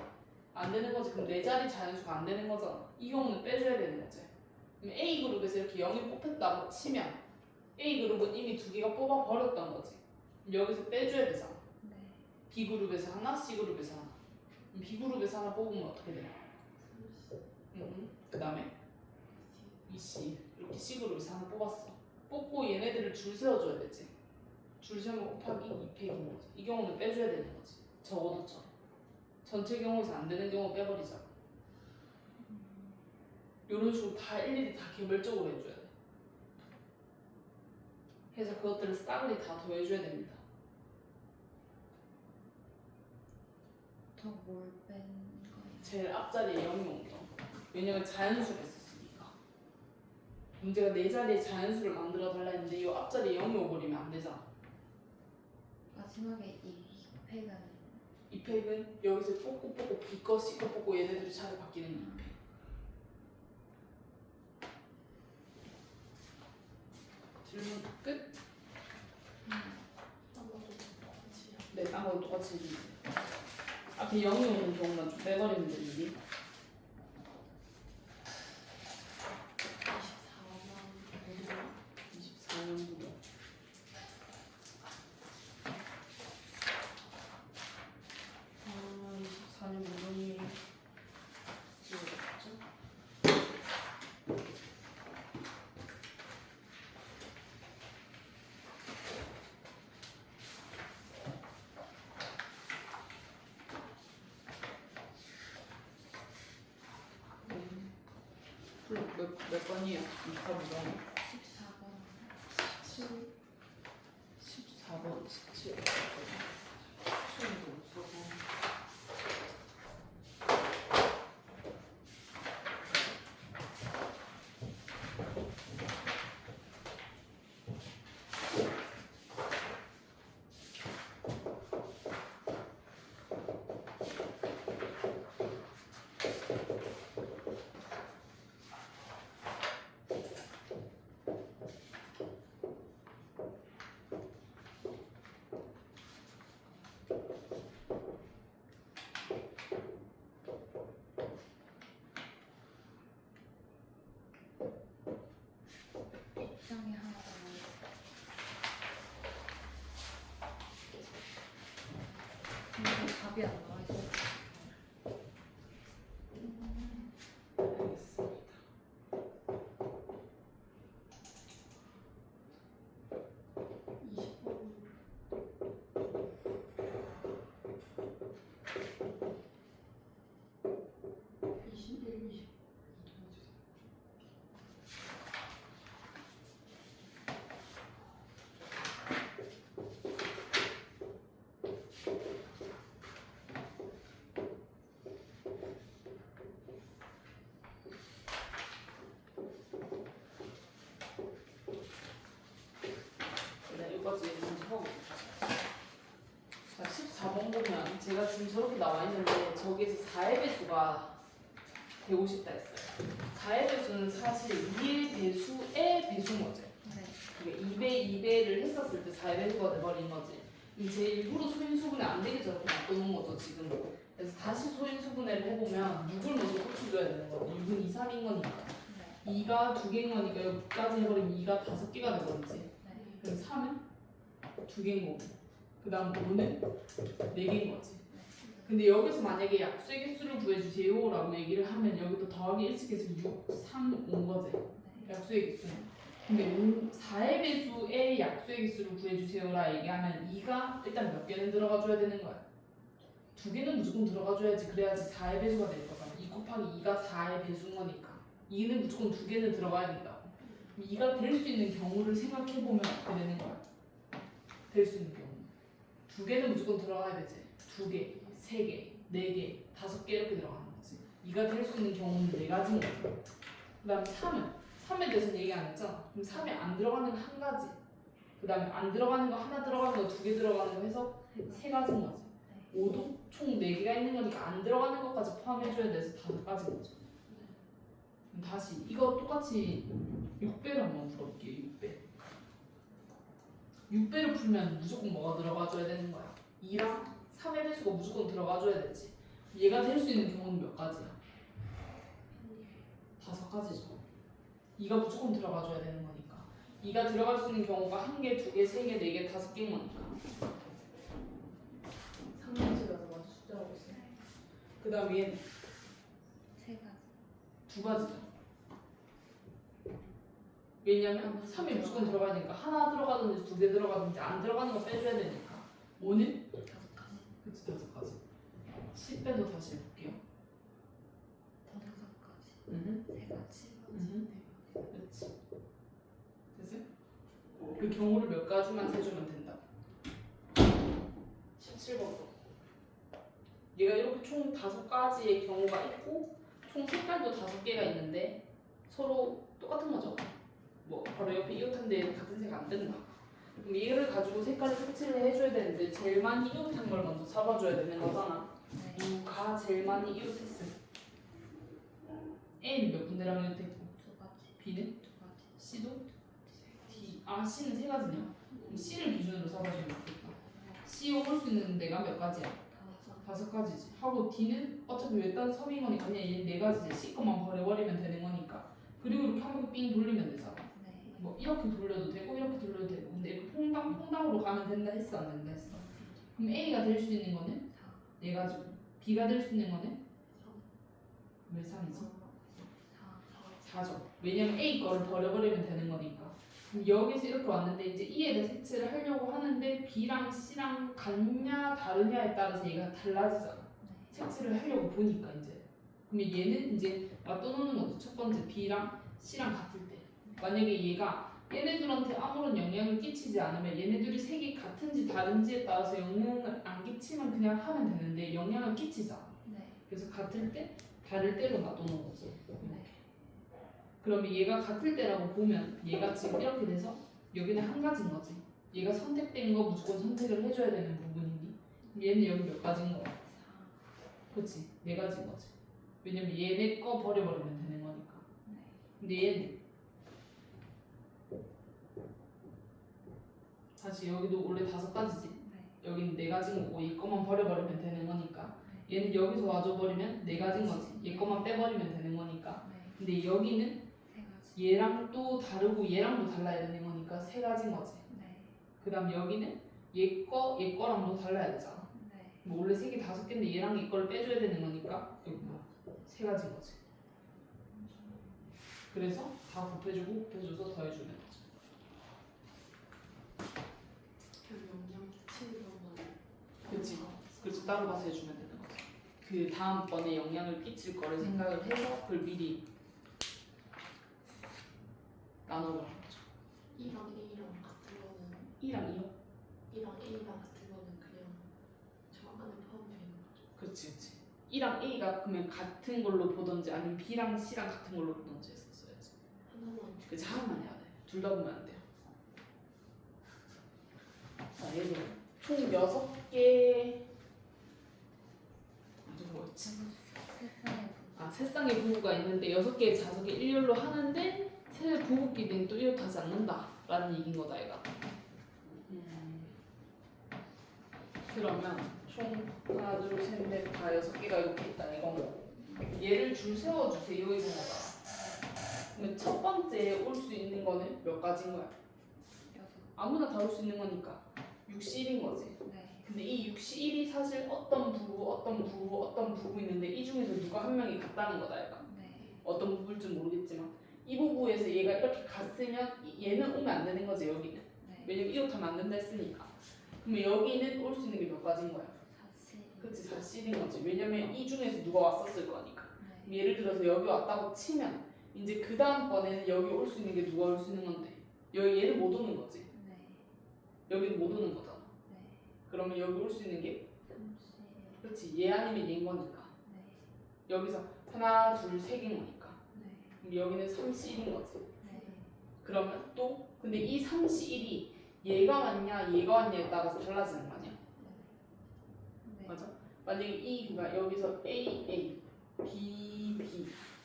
안 되는 거지. 그럼 네 자리 자연수가 안 되는 거잖아. 이 경우는 빼줘야 되는 거지. 그럼 A그룹에서 이렇게 0이 뽑혔다고 치면 A그룹은 이미 두 개가 뽑아버렸던 거지. 그럼 여기서 빼줘야 되잖아. 네. B그룹에서 하나, C그룹에서 하나. 그럼 B그룹에서 하나 뽑으면 어떻게 돼? 그 다음에 2C 이렇게 C그룹에서 하나 뽑았어. 뽑고 얘네들을 줄 세워줘야 되지. 줄 세우면 곱하기 2팩인 거지. 이 경우는 빼줘야 되는 거지. 적어도처럼. 전체 경우에서 안 되는 경우 빼버리자. 이런 식으로 다 일일이 다 개별적으로 해줘야 돼. 그래서 그것들을 싸그리 다 더해줘야 됩니다. 더 뭘 뺀 거예요? 제일 앞자리에 0이 온 거. 왜냐면 자연수를 했었으니까. 문제가 네 자리에 자연수를 만들어 달라 했는데 이 앞자리에 0이 오버리면 안 되잖아. 마지막에 이 팩은 이 팩은 여기서 뽑고 B 거 C 거 뽑고 얘네들이 자리 바뀌는 이 팩. 질문 끝? 네, 딴 거 똑같이 해주세요. 앞에 0이 오는 경우만 좀 빼버리면 되는데. 24년도. 아, 24년 물건이 뭐였죠? 몇 번이에요? 24번. 14번 17. 14번, 17. 17도 없어서. 입장이 하나 더 근데 답이 안 나와 있어요. 알겠습니다. 네, 여기까지 먼저 하고. 자, 14번 보면 제가 지금 저렇게 나와 있는데 저기에서 4의 배수가 되고 싶다 했어요. 4의 배수는 사실 2의 배수의 배수인 거지. 네. 그게 2배, 2배를 했었을 때 4의 배수가 돼버린 거지. 제 일부러 소인수분해 안 되게 저렇게 놔두는 거죠, 지금. 그래서 다시 소인수분해를 해보면 6을 먼저 곱해줘야 되는 거지. 6은 2, 3인 거니까. 네. 2가 2개인 거니까 여기까지 해버리면 2가 5개가 되버리지. 네. 그럼 3은 2개인 거고. 그 다음 5는 4개인 거지. 근데 여기서 만약에 약수의 개수를 구해주세요 라고 얘기를 하면 여기도 더하기 1칙해서 6, 3 온 거지. 네. 약수의 개수는. 근데 4의 배수의 약수의 개수를 구해주세요라 얘기하면 2가 일단 몇 개는 들어가줘야 되는 거야. 2개는 무조건 들어가줘야지. 그래야지 4의 배수가 될 거잖아. 2 곱하기 2가 4의 배수인 거니까 2는 무조건 2개는 들어가야 된다고. 2가 될 수 있는 경우를 생각해보면 어떻게 되는 거야? 될 수 있는 경우 2개는 무조건 들어가야 되지. 2개, 3개, 4개, 5개 이렇게 들어가는 거지. 2가 될 수 있는 경우는 4가지인 거죠. 그 다음에 3에 대해서는 얘기 안 했죠? 그럼 3에 안 들어가는 거 한 가지, 그 다음에 안 들어가는 거 하나 들어가는 거 2개 들어가는 거 해서 3가지인 거지. 5도 총 4개가 있는 거니까 안 들어가는 것까지 포함해줘야 돼서 5가지인 거죠. 그럼 다시 이거 똑같이 6배를 한번 풀어볼게요. 6배. 6배를 풀면 무조건 뭐가 들어가줘야 되는 거야? 2랑 3의 배수가 무조건 들어가줘야 되지. 얘가 될 수 있는 경우는 몇 가지야? 5가지죠. 2가 무조건 들어가줘야 되는 거니까. 2가 들어갈 수 있는 경우가 1개, 2개, 3개, 4개, 5개인 거니까. 상반식이라서 먼저 숫자하고 있어요. 그 다음에 얘는 3가지. 2가지죠. 왜냐면 3이 무조건 들어가야 되니까 하나 들어가든지 2개 들어가든지 안 들어가는 거 빼줘야 되니까. 5는? 5가지. 그치, 5가지. 10배도 다시 해볼게요. 더 5가지. 3가지. 그렇지. 됐어요? 그 경우를 몇 가지만 세주면 된다. 17번도. 얘가 이렇게 총 5가지의 경우가 있고 총 색깔도 5개가 있는데 서로 똑같은 거죠. 뭐 바로 옆에 이웃한데 같은 색 안 된다. 그럼 얘를 가지고 색깔을 색칠을 해줘야 되는데 제일 많이 이웃한 걸 먼저 잡아줘야 되는 거잖아. 네. 누가 제일 많이 이웃했음? A는 몇 군데랑 이웃했고 2가지. B는? 2가지. C도? D. 아 C는 3가지네요. 그럼 C를 기준으로 잡아주면 좋겠다. C 올 수 있는 데가 몇 가지야? 5가지지. 하고 D는 어차피 외딴 섬인 거니까 그냥 얘 4가지지. C 것만 버려버리면 되는 거니까. 그리고 이렇게 한 바퀴 삥 돌리면 되잖아. 네. 뭐 이렇게 돌려도 되고 이렇게 돌려도 되고. 근데 이렇게 퐁당퐁당으로 가면 된다 했어 안 된다 했어? 그럼 A가 될 수 있는 거는 4가지고 B가 될 수 있는 거는 왜 3이지? 4죠. 왜냐면 A 거를 버려버리면 되는 거니까. 그럼 여기서 이렇게 왔는데 이제 E에 대해 색칠을 하려고 하는데 B랑 C랑 같냐 다르냐에 따라서 얘가 달라지잖아. 색칠을 하려고 보니까 이제. 그러면 얘는 이제 놔둬놓는 거죠. 첫 번째 B랑 C랑 같을 때. 만약에 얘가 얘네들한테 아무런 영향을 끼치지 않으면 얘네들이 색이 같은지 다른지에 따라서 영향을 안 끼치면 그냥 하면 되는데 영향을 끼치잖아. 네. 그래서 같을 때 다를 때로 놔두는 거지. 네. 그러면 얘가 같을 때라고 보면 얘가 지금 이렇게 돼서 여기는 한 가지인 거지. 얘가 선택된 거 무조건 선택을 해줘야 되는 부분이니 얘는 여기 몇 가지인 거야? 그치? 4가지인 거지. 왜냐면 얘네 거 버려버리면 되는 거니까. 근데 얘는 사실 여기도 원래 5가지지. 여기는 4가지인 거고 얘 거만 버려버리면 되는 거니까. 얘는 여기서 와줘버리면 4가지인 거지. 얘 거만 빼버리면 되는 거니까. 근데 여기는 3가지. 얘랑 또 다르고 얘랑도 달라야 되는 거니까 3가지인 거지. 네. 그 다음 여기는 얘 거랑도 달라야 되잖아. 네. 뭐 원래 색이 5개인데 얘랑 얘 거를 빼줘야 되는 거니까 여기 뭐 3가지인 거지. 그래서 다 곱해주고 곱해줘서 더해주면 되죠. 그치? 그래서 따로 봐서 해주면 되는 거지. 그 다음번에 영향을 끼칠 거를 생각을 해서 그걸 미리 나눠보는 거죠. 2랑 A랑 같은 거는 2랑 2요? 2랑 A랑 같은 거는 그냥 저 안에 포함되는 거죠. 그렇지, 그렇지. 2랑 A가 그러면 같은 걸로 보던지 아니면 B랑 C랑 같은 걸로 보던지 했었어야지. 하나만 그치, 하나만 해야 돼. 둘 다 보면 안 돼요. 자, 얘는 총 6개. 이제 뭐였지? 아, 세 쌍의 부부가 있는데 6개의 자석을 일렬로 하는데 세 부부끼리는 또 이웃하지 않는다라는 얘기인 거다, 얘가. 그러면 총 하나, 둘, 셋, 넷, 다 6개가 이렇게 있다, 이거. 얘를 줄 세워주세요, 이런 거다. 그러면 첫 번째 올 수 있는 거는 몇 가지인 거야? 아무나 다 올 수 있는 거니까 6C1인 거지. 네. 근데 이 6C1이 사실 어떤 부부 있는데 이 중에서 누가 한 명이 같다는 거다, 얘가. 네. 어떤 부부일지 모르겠지만 이 부부에서 얘가 이렇게 갔으면 얘는 오면 안 되는 거지, 여기는. 네. 왜냐면 이렇다면 안 된다 했으니까. 그러면 여기는 올 수 있는 게 몇 가지인 거야? 4C. 그치, 4C인 거지. 왜냐면 이 중에서 누가 왔었을 거니까. 네. 예를 들어서 여기 왔다고 치면 이제 그 다음번에는 여기 올 수 있는 게 누가 올 수 있는 건데 여기 얘는 못 오는 거지. 네. 여기는 못 오는 거잖아. 네. 그러면 여기 올 수 있는 게 3C. 그렇지, 얘 아니면 얘인 거니까. 네. 여기서 하나, 둘, 세 개인 거니까. 네. 그럼 여기는 3C1인 거지. 네. 그러면 또 근데 이 3C1이 얘가 맞냐 얘가 맞냐에 따라서 달라지는 거 아니야? 네. 맞아? 만약에 그러니까 여기서 A, B,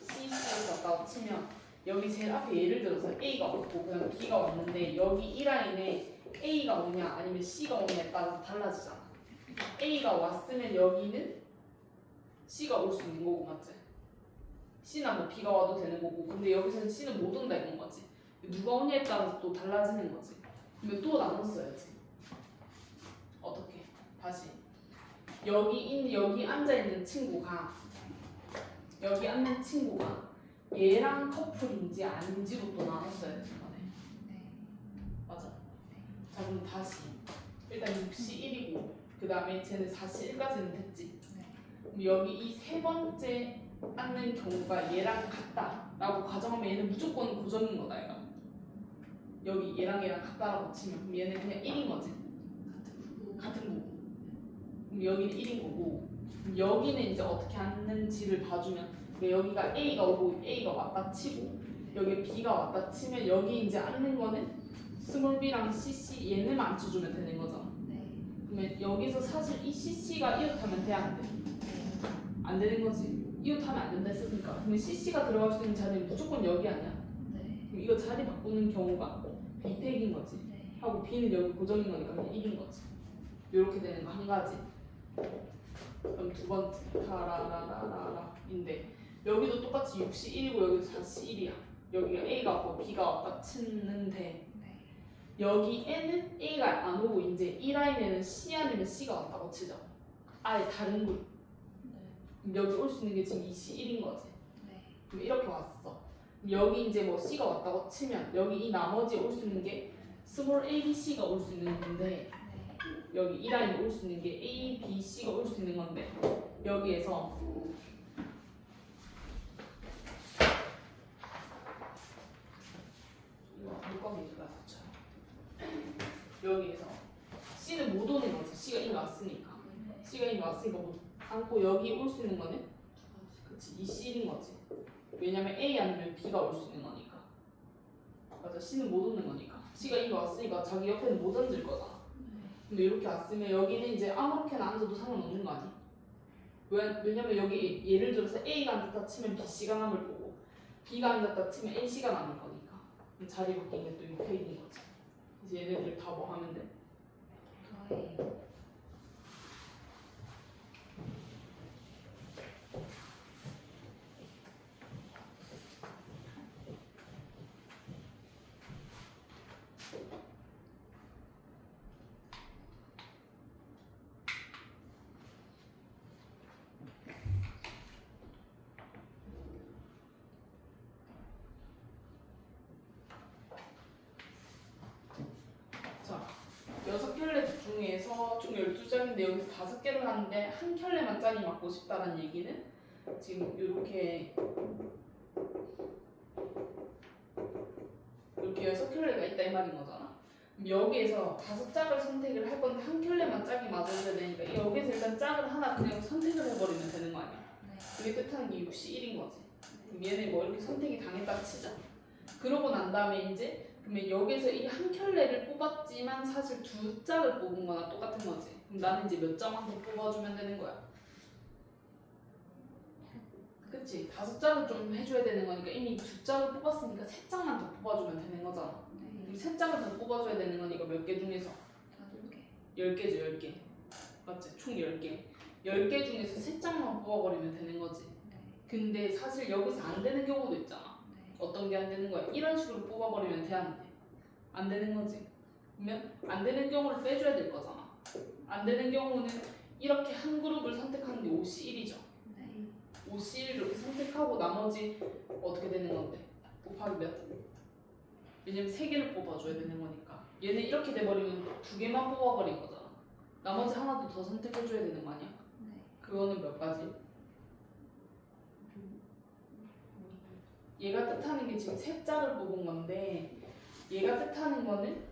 CC에서 왔다고 치면 여기 제일 앞에 예를 들어서 A가 왔고 그다음 B가 왔는데 여기 이 라인에 A가 오냐 아니면 C가 오냐에 따라서 달라지잖아. A가 왔으면 여기는 C가 올 수 있는 거고 맞지? C나 뭐 B가 와도 되는 거고 근데 여기서는 C는 못 온다 이건 거지. 누가 오냐에 따라서 또 달라지는 거지. 그러면 또 나눴어야지. 어떻게? 다시 여기 앉아 있는 친구가 얘랑 커플인지 아닌지로 또 나눴어야 되는 거네. 네. 맞아. 자 그럼 다시 일단 6시 1이고 그 다음에 쟤는 4시 1까지는 됐지. 네. 그럼 여기 이 세 번째 앉는 경우가 얘랑 같다라고 가정하면 얘는 무조건 고정인 거다 얘가. 여기 얘랑 같다라고 치면 그럼 얘는 그냥 1인 거지. 같은 부분. 그럼 여기는 1인 거고 그럼 여기는 이제 어떻게 앉는지를 봐주면 그러니까 여기가 A가 오고 A가 왔다 치고 여기 B가 왔다 치면 여기 이제 앉는 거는 스몰 b랑 cc 얘네만 앉혀주면 되는 거잖아. 네. 그러면 여기서 사실 이 cc가 이웃하면 돼 안 돼? 네. 안 되는 거지. 이웃하면 안 된다 했으니까. 그러면 cc가 들어갈 수 있는 자리는 무조건 여기 아니야. 네. 그럼 이거 자리 바꾸는 경우가 b택인 거지. 네. 하고 b는 여기 고정인 거니까 그냥 1인 거지. 이렇게 되는 거 한 가지. 그럼 두 번째 타라라라라인데 여기도 똑같이 6시 1이고 여기도 4시 1이야. 여기가 A가 왔고 B가 왔다 치는데 네. 여기에는 A가 안 오고 이제 이 라인에는 C 아니면 C가 왔다고 치죠. 아예 다른 그룹. 네. 여기 올 수 있는 게 지금 2시 1인 거지. 네. 그럼 이렇게 왔어. 여기 이제 뭐 C가 왔다고 치면 여기 이 나머지 올 수 있는 게 스몰 a, b, c가 올 수 있는 건데 여기 이 라인에 올 수 있는 게 a, b, c가 올 수 있는 건데 여기에서 물감이니까 좋죠. 여기에서 C는 못 오는 거지. C가 이미 왔으니까. C가 이미 왔으니까 못 안고 여기 올 수 있는 거는 그치 이 C인 거지. 왜냐면 A 아니면 B가 올 수 있는 거니까. 맞아. C는 못 오는 거니까. C가 이미 왔으니까 자기 옆에는 못 앉을 거잖아. 근데 이렇게 왔으면 여기는 이제 아무렇게나 앉아도 상관없는 거 아니? 왜냐면 여기 예를 들어서 A가 앉았다 치면 BC가 남을 거고 B가 앉았다 치면 AC가 남을 거니까 자리 바뀐 게 또 이렇게 있는 거지. 이제 얘네들 다 뭐 하면 돼? 더해요. 자, 6켤레 중에서 총 12장인데 여기서 5개를 하는데 한 켤레만 짝이 맞고 싶다는 얘기는 지금 이렇게 6켤레가 있다 이 말인 거잖아. 그럼 여기에서 5짝을 선택을 할 건데 한 켤레만 짝이 맞아야 되니까 여기서 일단 짝을 하나 그냥 선택을 해버리면 되는 거 아니야. 네. 그게 뜻하는 게 6시 1인 거지. 그럼 얘네 뭐 이렇게 선택이 당했다 치자. 그러고 난 다음에 이제 그러면 여기서 이 한 켤레를 뽑았지만 사실 2짝을 뽑은 거나 똑같은 거지. 그럼 나는 이제 몇 장만 더 뽑아주면 되는 거야. 그치? 5짝을 좀 해줘야 되는 거니까 이미 2짝을 뽑았으니까 3장만 더 뽑아주면 되는 거잖아. 네. 3장을 더 뽑아줘야 되는 거니까 몇 개 중에서? 5개. 10개죠 10개. 맞지? 총 10개. 10개 중에서 3장만 뽑아버리면 되는 거지. 네. 근데 사실 여기서 안 되는 경우도 있잖아. 네. 어떤 게 안 되는 거야? 이런 식으로 뽑아버리면 돼, 안 돼? 안 되는 거지. 그러면 안 되는 경우를 빼줘야 될 거잖아. 안 되는 경우는 이렇게 한 그룹을 선택하는 게 5C1이죠. 네. 5C1 이렇게 선택하고 나머지 어떻게 되는 건데? 곱하기 몇? 왜냐면 3개를 뽑아줘야 되는 거니까. 얘는 이렇게 돼버리면 2개만 뽑아버린 거잖아. 나머지 하나도 더 선택해줘야 되는 거 아니야? 네. 그거는 몇 가지? 얘가 뜻하는 게 지금 3짝을 뽑은 건데 얘가 뜻하는 거는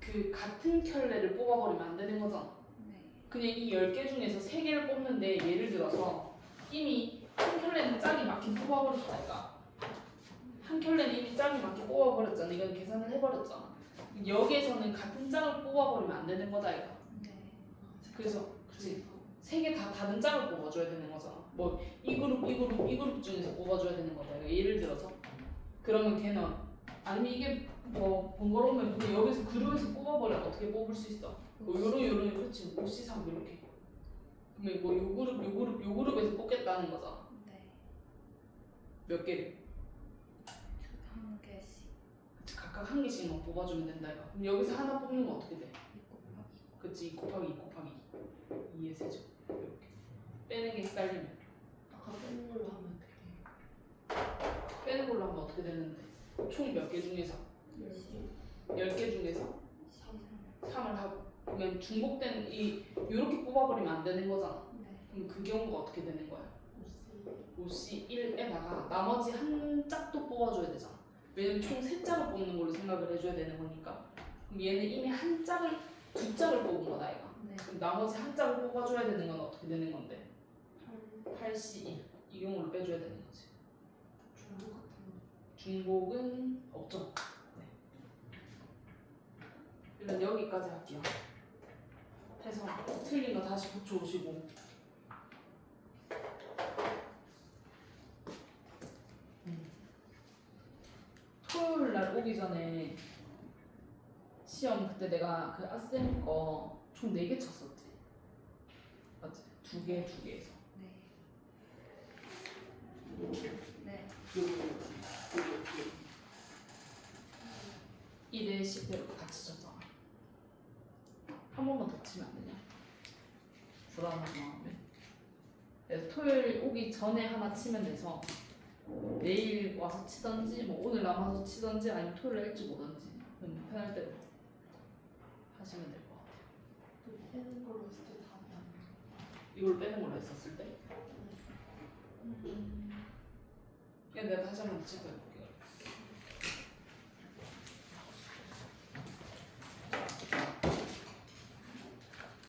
그 같은 켤레를 뽑아버리면 안 되는 거잖아. 네. 그냥 이 10개 중에서 3개를 뽑는데 예를 들어서 이미 한 켤레는 짝이 맞게 뽑아버렸다니까. 한 켤레는 이미 짝이 맞게 뽑아버렸잖아. 이건 계산을 해버렸잖아. 여기에서는 같은 짝을 뽑아버리면 안 되는 거다 이거. 네. 그래서 그치? 세 개 다 다른 짝을 뽑아줘야 되는 거잖아. 뭐 이 그룹, 이 그룹, 이 그룹 중에서 뽑아줘야 되는 거다. 이거 예를 들어서 그러면 걔는 아니면 이게 뭐 번거로우면 근데 여기서 그룹에서 뽑아버려 어떻게 뽑을 수 있어? 뭐 요런 그렇지 5C3 이렇게. 그러면 뭐 요 그룹, 요 그룹, 요 그룹에서 뽑겠다는 거잖아. 네. 몇 개를? 한 개씩. 각각 한 개씩만 뽑아주면 된다 이거. 그럼 여기서 하나 뽑는 건 어떻게 돼? 2 곱하기. 그치 2 곱하기 2 곱하기 2의 세죠. 이렇게 빼는 게 헷갈리면 아까 빼는 걸로 하면 어떡해? 빼는 걸로 하면 어떻게 되는데 총 몇 개 중에서 10개 중에서 3을 하고 그러면 중복된 이 요렇게 뽑아버리면 안 되는 거잖아. 네. 그럼 그 경우가 어떻게 되는 거야? 없어. 5C1에다가 나머지 한 짝도 뽑아줘야 되잖아. 왜냐면 총 3짝을 뽑는 걸로 생각을 해줘야 되는 거니까. 그럼 얘는 이미 한 짝을 2짝을 뽑은 거다 이거. 네. 그럼 나머지 한 짝을 뽑아줘야 되는 건 어떻게 되는 건데? 8C1 이 경우를 빼줘야 되는 거지. 중복 같은 거. 중복은 없죠. 네. 일단 여기까지 할게요. 해서 틀린 거 다시 붙여오시고. 토요일 날 오기 전에 시험 그때 내가 그 아쌤 거 총 4개 쳤었지. 맞지? 2개에서. 네. 네. 여기 1에 10대로 같이 쳤잖아. 한 번만 더 치면 안 되냐? 불안한 마음에. 그래서 토요일 오기 전에 하나 치면 돼서 내일 와서 치던지 뭐 오늘 남아서 치던지 아니면 토요일 일찍 오던지 편할 대로 하시면 될 것 같아요. 또 빼는 걸로 했을 때 답이 안 나와. 이걸 빼는 걸로 했었을 때. 그냥 내가 다시 한번 체크해볼게요.